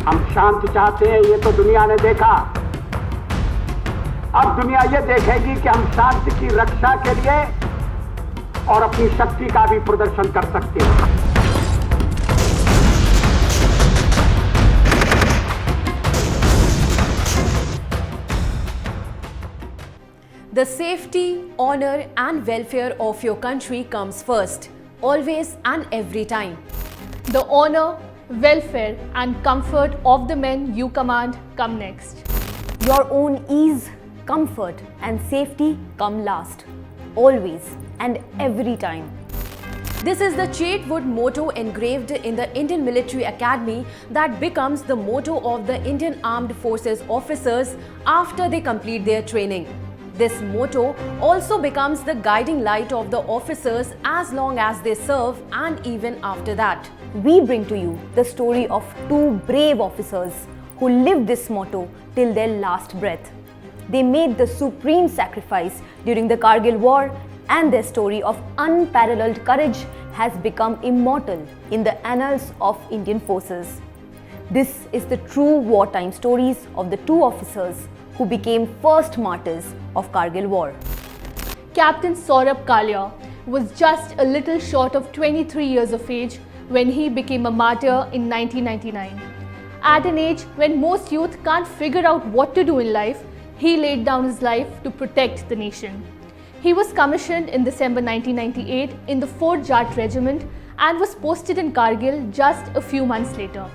हम शांति चाहते हैं, ये तो दुनिया ने देखा। अब दुनिया ये देखेगी कि हम शांति की रक्षा के लिए और अपनी शक्ति का भी प्रदर्शन कर सकते हैं। The safety, honor and welfare of your country comes first, always and every time. The honor, welfare and comfort of the men you command come next. Your own ease, comfort and safety come last, always and every time. This is the Chetwood motto engraved in the Indian Military Academy that becomes the motto of the Indian Armed Forces officers after they complete their training. This motto also becomes the guiding light of the officers as long as they serve and even after that. We bring to you the story of two brave officers who lived this motto till their last breath. They made the supreme sacrifice during the Kargil war, and their story of unparalleled courage has become immortal in the annals of Indian forces. This is the true wartime stories of the two officers who became first martyrs of Kargil war. Captain Saurabh Kalia was just a little short of 23 years of age when he became a martyr in 1999. At an age when most youth can't figure out what to do in life, he laid down his life to protect the nation. He was commissioned in December 1998 in the 4th Jat Regiment and was posted in Kargil just a few months later.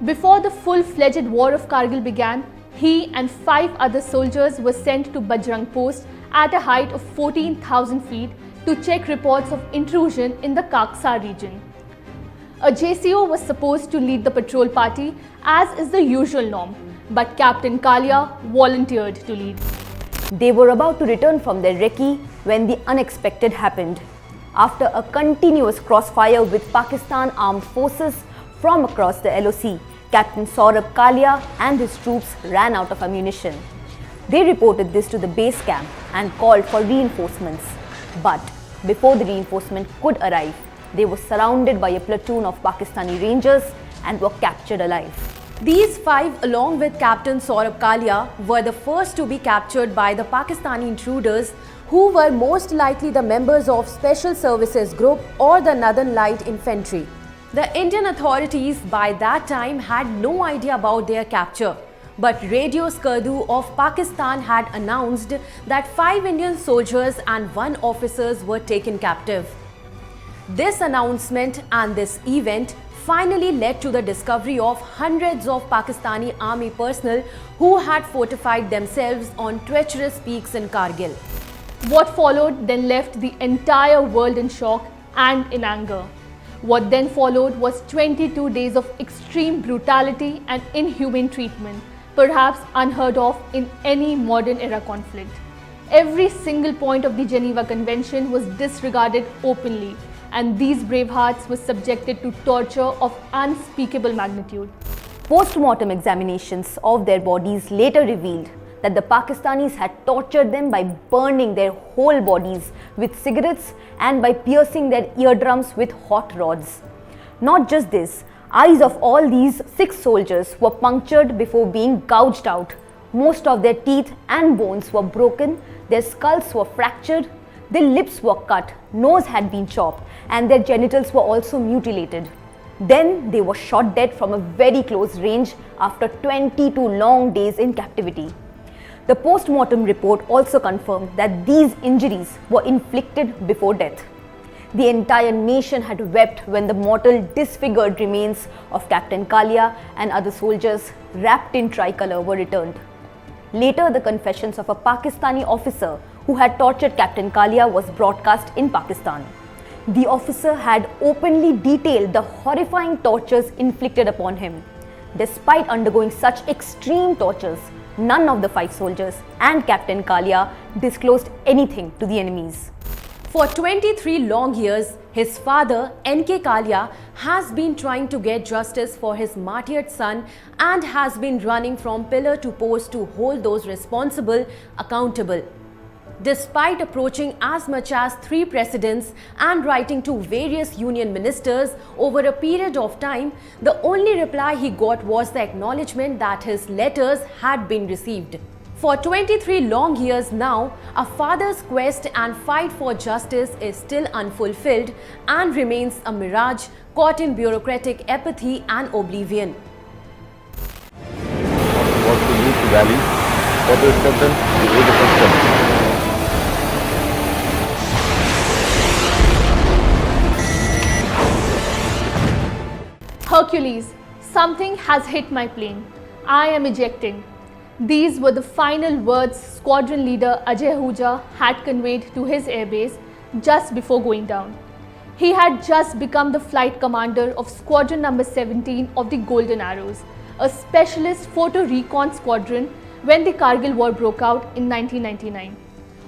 Before the full-fledged war of Kargil began, he and 5 other soldiers were sent to Bajrang Post at a height of 14,000 feet to check reports of intrusion in the Kaksar region. A JCO was supposed to lead the patrol party as is the usual norm, but Captain Kalia volunteered to lead. They were about to return from their recce when the unexpected happened. After a continuous crossfire with Pakistan Armed Forces from across the LOC, Captain Saurabh Kalia and his troops ran out of ammunition. They reported this to the base camp and called for reinforcements. But before the reinforcement could arrive, they were surrounded by a platoon of Pakistani Rangers and were captured alive. These 5, along with Captain Saurabh Kalia, were the first to be captured by the Pakistani intruders, who were most likely the members of Special Services Group or the Northern Light Infantry. The Indian authorities by that time had no idea about their capture, but Radio Skardu of Pakistan had announced that 5 Indian soldiers and 1 officer were taken captive. This announcement and this event finally led to the discovery of hundreds of Pakistani army personnel who had fortified themselves on treacherous peaks in Kargil. What followed then left the entire world in shock and in anger. What then followed was 22 days of extreme brutality and inhumane treatment, perhaps unheard of in any modern era conflict. Every single point of the Geneva Convention was disregarded openly, and these brave hearts were subjected to torture of unspeakable magnitude. Post-mortem examinations of their bodies later revealed that the Pakistanis had tortured them by burning their whole bodies with cigarettes and by piercing their eardrums with hot rods. Not just this, eyes of all these 6 soldiers were punctured before being gouged out. Most of their teeth and bones were broken, their skulls were fractured, their lips were cut, nose had been chopped, and their genitals were also mutilated. Then they were shot dead from a very close range after 22 long days in captivity. The post-mortem report also confirmed that these injuries were inflicted before death. The entire nation had wept when the mortal, disfigured remains of Captain Kalia and other soldiers wrapped in tricolour were returned. Later, the confessions of a Pakistani officer who had tortured Captain Kalia was broadcast in Pakistan. The officer had openly detailed the horrifying tortures inflicted upon him. Despite undergoing such extreme tortures, none of the 5 soldiers and Captain Kalia disclosed anything to the enemies. For 23 long years, his father, N.K. Kalia, has been trying to get justice for his martyred son and has been running from pillar to post to hold those responsible accountable. Despite approaching as much as 3 presidents and writing to various union ministers over a period of time, the only reply he got was the acknowledgement that his letters had been received. For 23 long years now, a father's quest and fight for justice is still unfulfilled and remains a mirage caught in bureaucratic apathy and oblivion. Was to lead the rally for the acceptance the age of consent. Hercules, something has hit my plane. I am ejecting. These were the final words squadron leader Ajay Ahuja had conveyed to his airbase just before going down. He had just become the flight commander of Squadron number 17 of the Golden Arrows, a specialist photo recon squadron when the Kargil War broke out in 1999.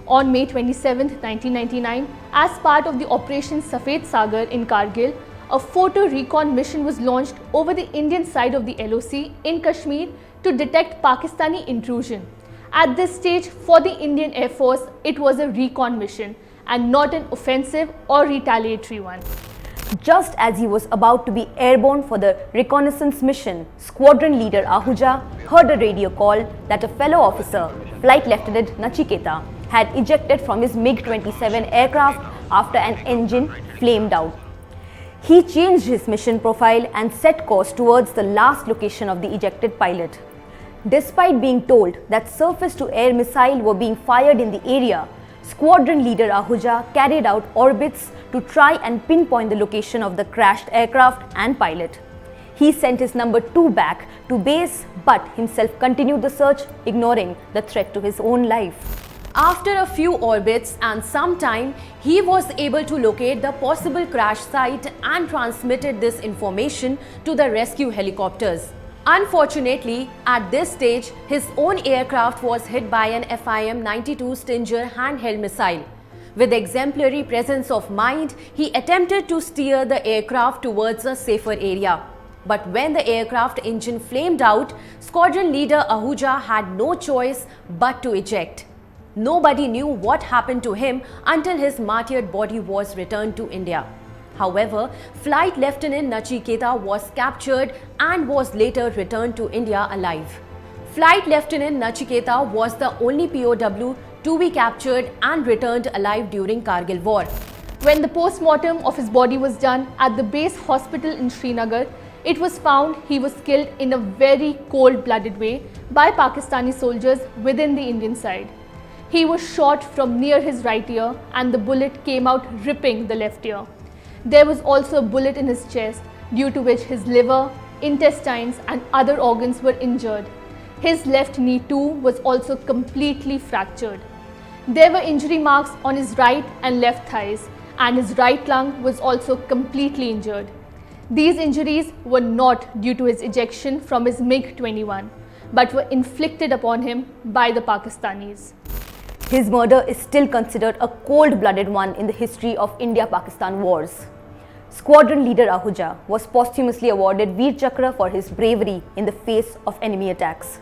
On May 27, 1999, as part of the Operation Safed Sagar in Kargil, a photo recon mission was launched over the Indian side of the LOC in Kashmir to detect Pakistani intrusion. At this stage, for the Indian Air Force, it was a recon mission and not an offensive or retaliatory one. Just as he was about to be airborne for the reconnaissance mission, squadron leader Ahuja heard a radio call that a fellow officer, Flight Lieutenant Nachiketa, had ejected from his MiG-27 aircraft after an engine flamed out. He changed his mission profile and set course towards the last location of the ejected pilot. Despite being told that surface-to-air missiles were being fired in the area, squadron leader Ahuja carried out orbits to try and pinpoint the location of the crashed aircraft and pilot. He sent his number 2 back to base but himself continued the search, ignoring the threat to his own life. After a few orbits and some time, he was able to locate the possible crash site and transmitted this information to the rescue helicopters. Unfortunately, at this stage, his own aircraft was hit by an FIM-92 Stinger handheld missile. With exemplary presence of mind, he attempted to steer the aircraft towards a safer area. But when the aircraft engine flamed out, squadron leader Ahuja had no choice but to eject. Nobody knew what happened to him until his martyred body was returned to India. However, Flight Lieutenant Nachiketa was captured and was later returned to India alive. Flight Lieutenant Nachiketa was the only POW to be captured and returned alive during Kargil War. When the post-mortem of his body was done at the base hospital in Srinagar, it was found he was killed in a very cold-blooded way by Pakistani soldiers within the Indian side. He was shot from near his right ear and the bullet came out ripping the left ear. There was also a bullet in his chest, due to which his liver, intestines and other organs were injured. His left knee too was also completely fractured. There were injury marks on his right and left thighs, and his right lung was also completely injured. These injuries were not due to his ejection from his MiG-21, but were inflicted upon him by the Pakistanis. His murder is still considered a cold-blooded one in the history of India-Pakistan wars. Squadron leader Ahuja was posthumously awarded Veer Chakra for his bravery in the face of enemy attacks.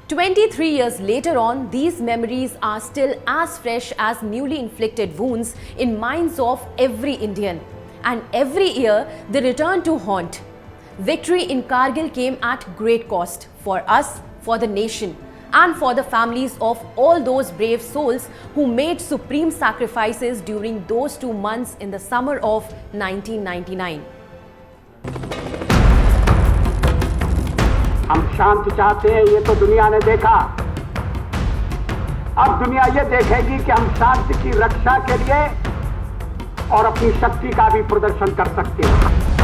23 years later on, these memories are still as fresh as newly inflicted wounds in minds of every Indian. And every year, they return to haunt. Victory in Kargil came at great cost for us, for the nation, and for the families of all those brave souls who made supreme sacrifices during those 2 months in the summer of 1999. हम शांति चाहते हैं, ये तो दुनिया ने देखा। अब दुनिया ये देखेगी कि हम शांति की रक्षा के लिए और अपनी शक्ति का भी प्रदर्शन कर सकते हैं।